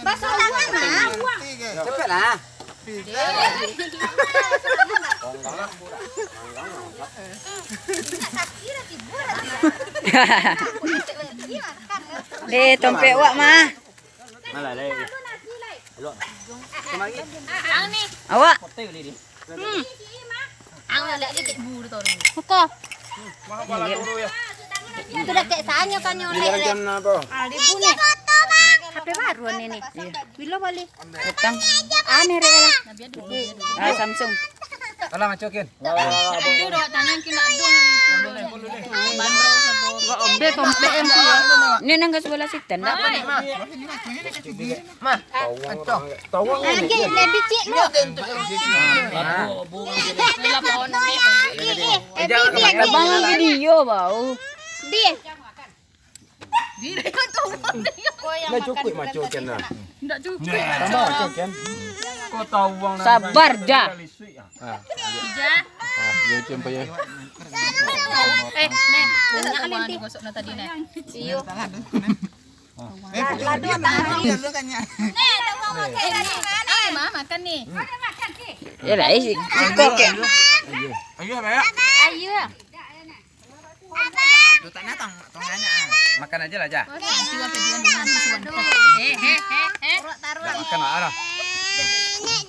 Basuh tangan nah. Cepet lah. Deh, tompek wak mah. Malah đây. Ang ni. Awak. Ang lala dikit buru to rin. Huko. Itu dah kayak sanyo kan nyo Ini jam apa? Ribu nih. HP baru ini. Bila balik? Utang. Aneh rela. Ah, Samsung. Tolong acokin. Aduh dah tangan kena aduh bandro sa do. Be tompek em tu. Ini nang sebelah situ ndak? Mah. Tawang. Lagi lebih cik lu. Lala pohon ni. Abang video bau. Dia. Diri kan tu. Lah cukup macam macam nah. Ndak cukup. Tambah macam. Kau tawang. Sabar dah. Ija. Dia macam apa ya? Neng, tanya kalian digosok na tadi nih. Iyo. Ladu tangan. Ma makan nih. Ya lah isi kok. Ayo, Pak. Ayo. Lu tanya tonganya. Makan aja lah, Ja. Siwa pedian dengan suwan. Taruh. Makan lah. Nek